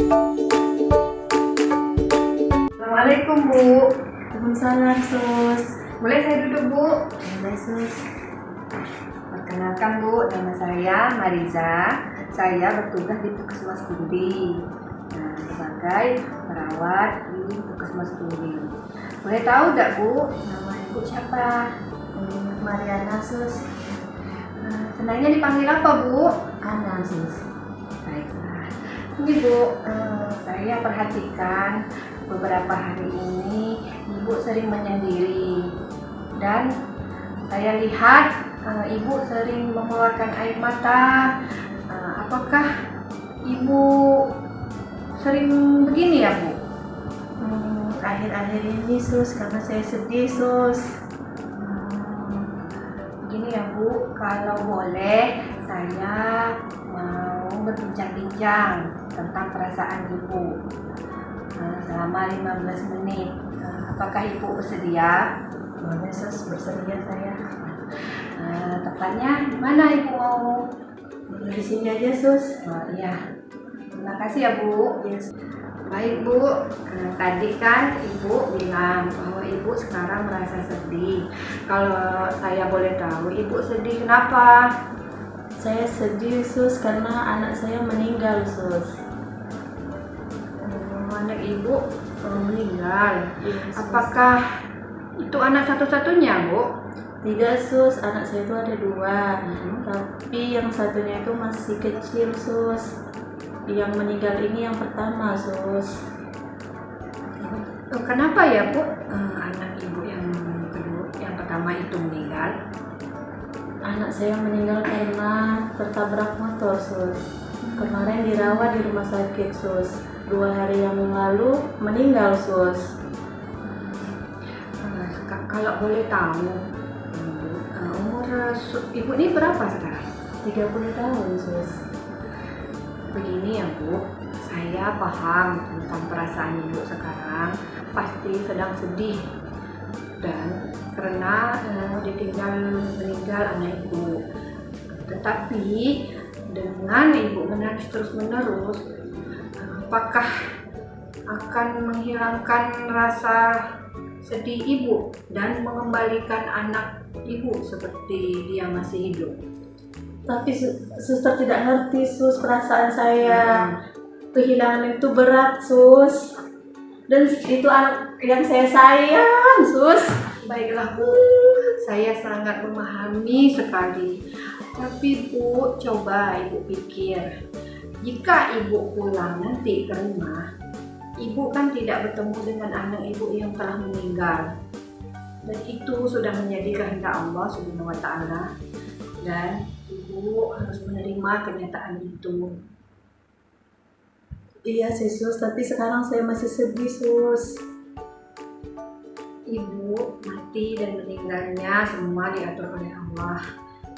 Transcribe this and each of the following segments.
Assalamualaikum Bu. Waalaikumsalam Sus. Boleh saya duduk Bu? Boleh Sus. Perkenalkan Bu, nama saya Mariza. Saya bertugas di Puskesmas Kundi. Sebagai perawat di Puskesmas Kundi. Boleh tahu tidak Bu, nama Ibu siapa? Mariana Sus. Senangnya dipanggil apa Bu? Ana Sus. Baiklah. Ini Bu, saya perhatikan beberapa hari ini Ibu sering menyendiri dan saya lihat Ibu sering mengeluarkan air mata. Apakah Ibu sering begini ya Bu? Akhir-akhir ini Sus, karena saya sedih Sus. Begini ya Bu, kalau boleh saya mau berbincang-bincang tentang perasaan Ibu selama 15 menit. Apakah Ibu bersedia? Boleh Sus, bersedia saya. Tempatnya di mana Ibu mau? Di sini aja Sus. Oh iya. Terima kasih ya Bu. Yes. Baik Bu, tadi kan Ibu bilang bahwa Ibu sekarang merasa sedih. Kalau saya boleh tahu, Ibu sedih kenapa? Saya sedih Sus karena anak saya meninggal Sus. Anak Ibu meninggal. Yes, Sus. Apakah itu anak satu-satunya Bu? Tidak Sus, anak saya itu ada 2. Tapi yang satunya itu masih kecil Sus. Yang meninggal ini yang pertama Sus. Kenapa ya Bu, anak Ibu yang kedua, yang pertama itu meninggal? Anak saya meninggal karena tertabrak motor Sus. Kemarin dirawat di rumah sakit Sus. 2 hari yang lalu meninggal Sus. Kalau boleh tahu, umur Ibu ini berapa sekarang? 30 tahun Sus. Begini ya Bu, saya paham tentang perasaan Ibu sekarang, pasti sedang sedih dan karena meninggal anak Ibu. Tetapi dengan Ibu menangis terus-menerus, apakah akan menghilangkan rasa sedih Ibu dan mengembalikan anak Ibu seperti dia masih hidup? Tapi suster tidak ngerti Sus perasaan saya. Kehilangan itu berat Sus. Dan itu anak yang saya sayang Sus. Baiklah Bu, saya sangat memahami sekali. Tapi Bu, coba Ibu pikir, jika Ibu pulang nanti ke rumah, Ibu kan tidak bertemu dengan anak Ibu yang telah meninggal. Dan itu sudah menjadi kehendak Allah Subhanahu wa Ta'ala. Dan Ibu harus menerima kenyataan itu. Iya sih Sus, tapi sekarang saya masih sedih Sus. Ibu mati dan meninggalnya semua diatur oleh Allah.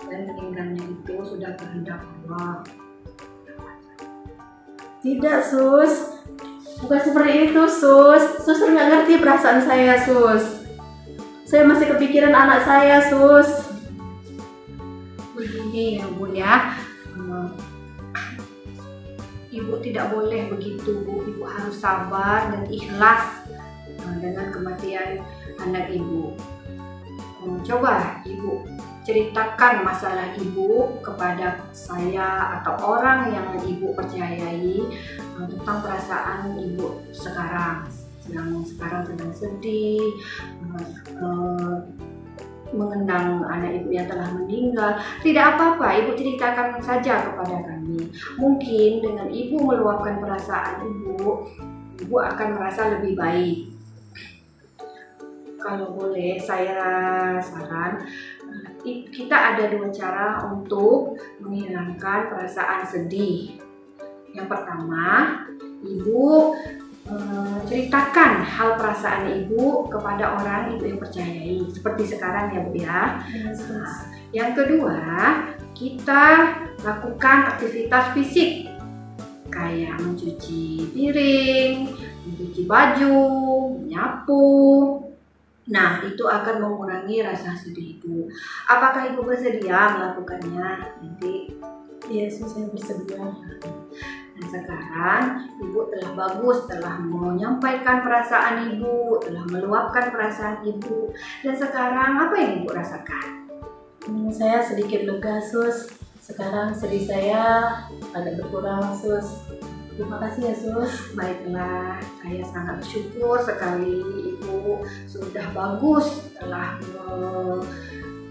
Dan meninggalnya itu sudah kehendak Allah. Tidak Sus, bukan seperti itu Sus. Suster nggak ngerti perasaan saya Sus. Saya masih kepikiran anak saya Sus. Begini ya Bu ya, Ibu tidak boleh begitu Bu. Ibu harus sabar dan ikhlas dengan kematian anak Ibu. Coba Ibu ceritakan masalah Ibu kepada saya atau orang yang Ibu percayai tentang perasaan Ibu sekarang sedang sedih, mengenang anak Ibu yang telah meninggal. Tidak apa-apa, Ibu ceritakan saja kepada kami. Mungkin dengan Ibu meluapkan perasaan Ibu akan merasa lebih baik. Kalau boleh saya saran, kita ada 2 cara untuk menghilangkan perasaan sedih. Yang pertama, Ibu ceritakan hal perasaan Ibu kepada orang Ibu yang percayai, seperti sekarang ya Bu ya. Yang kedua, kita lakukan aktivitas fisik kayak mencuci piring, mencuci baju, menyapu. Nah, itu akan mengurangi rasa sedih Ibu. Apakah Ibu bersedia melakukannya nanti? Iya, saya bersedia. Dan sekarang ibu telah bagus, telah menyampaikan perasaan ibu, telah meluapkan perasaan ibu. Dan sekarang apa yang ibu rasakan? Saya sedikit lega, Sus. Sekarang sedih saya agak berkurang, Sus. Terima kasih ya, Sus. Baiklah, saya sangat bersyukur sekali ibu sudah bagus telah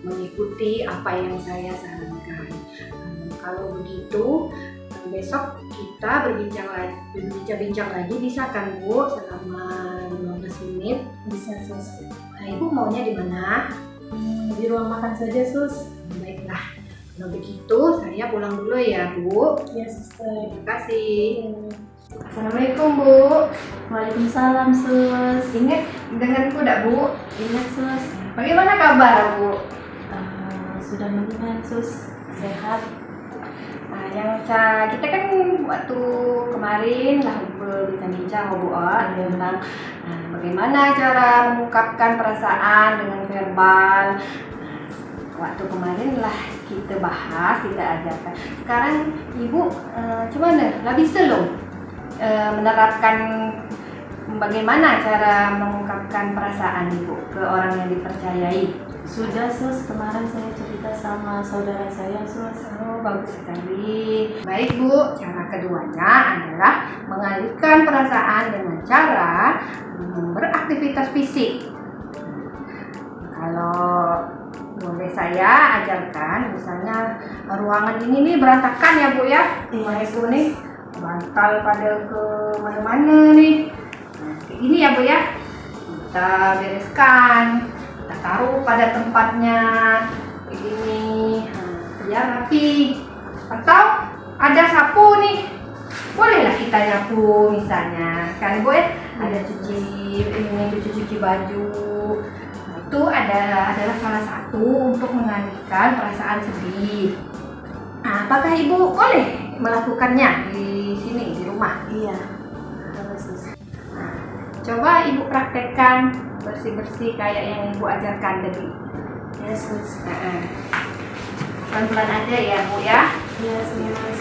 mengikuti apa yang saya sarankan. Kalau begitu, besok kita berbincang lagi, bisa kan Bu, selama 15 menit? Bisa, Sus. Nah, ibu maunya di mana? Di ruang makan saja, Sus. Baiklah, kalau begitu saya pulang dulu ya Bu. Ya, Suster. Terima kasih. Assalamualaikum Bu. Waalaikumsalam, Sus. Ingat denganku tidak Bu? Ingat, Sus. Bagaimana kabar Bu? Sudah mendingan, Sus. Sehat. Nah, kita kan waktu kemarin lah berbincang-bincang Bu tentang bagaimana cara mengungkapkan perasaan dengan verbal. Waktu kemarin lah kita bahas, kita ajarkan. Sekarang Ibu gimana? Lah bisa loh menerapkan bagaimana cara mengungkapkan perasaan Ibu ke orang yang dipercayai. Sudah, Sus. Kemarin saya cerita sama saudara saya, Sus. Oh, bagus sekali. Baik Bu, cara keduanya adalah mengalihkan perasaan dengan cara beraktivitas fisik. Kalau boleh saya ajarkan, misalnya ruangan ini nih berantakan ya Bu ya. Rumah Ibu nih bantal pada ke mana-mana nih. Nah, kayak gini ya Bu ya. Kita bereskan, kita taruh pada tempatnya kayak gini, biar rapi. Atau ada sapu nih, bolehlah kita nyapu misalnya, kan Bu ya. Ada cuci baju. Itu adalah salah satu untuk mengalihkan perasaan sedih. Nah, apakah Ibu boleh melakukannya di sini, di rumah? Iya. Nah, coba Ibu praktekkan bersih-bersih kayak yang Ibu ajarkan tadi. Ya, Sus. Pelan-pelan aja ya Bu ya. Iya, Sus.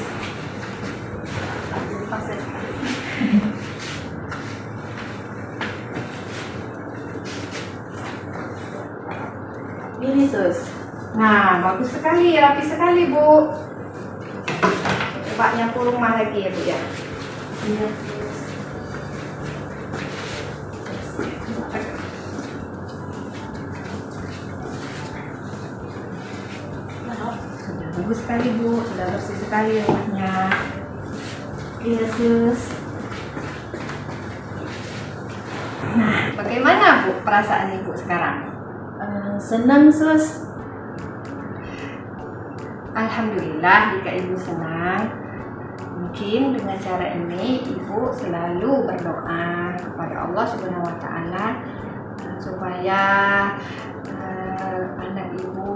Ini, Sus. Nah, bagus sekali, rapi sekali Bu. Coba nyapu rumah lagi ya Bu ya. Iya, Sus. Sudah bagus sekali Bu, sudah bersih sekali rumahnya. Iya, Sus. Nah, bagaimana Bu perasaan Ibu sekarang? Senang, Sus. Alhamdulillah jika Ibu senang. Mungkin dengan cara ini Ibu selalu berdoa kepada Allah Subhanahu wa Ta'ala supaya anak Ibu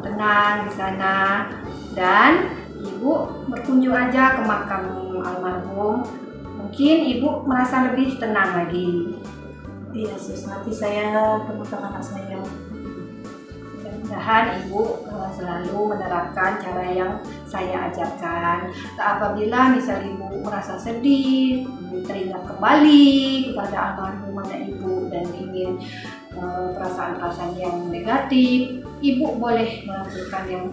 tenang di sana, dan Ibu berkunjung aja ke makam almarhum. Mungkin Ibu merasa lebih tenang lagi. Iya, Sus. Nanti saya temukan anak saya. Mudah-mudahan Ibu selalu menerapkan cara yang saya ajarkan. Apabila misal Ibu merasa sedih, teringat kembali kepada almarhum anak Ibu dan ingin perasaan-perasaan yang negatif, Ibu boleh melakukan yang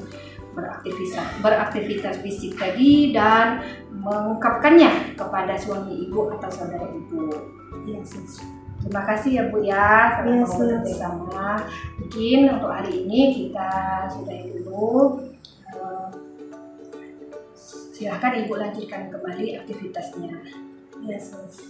beraktivitas fisik tadi dan mengungkapkannya kepada suami Ibu atau saudara Ibu. Iya, Sus. Terima kasih ya Bu ya karena mau Sus. bersama. Mungkin untuk hari ini kita sudahi dulu. Silahkan Ibu lanjutkan kembali aktivitasnya. Iya, Sus.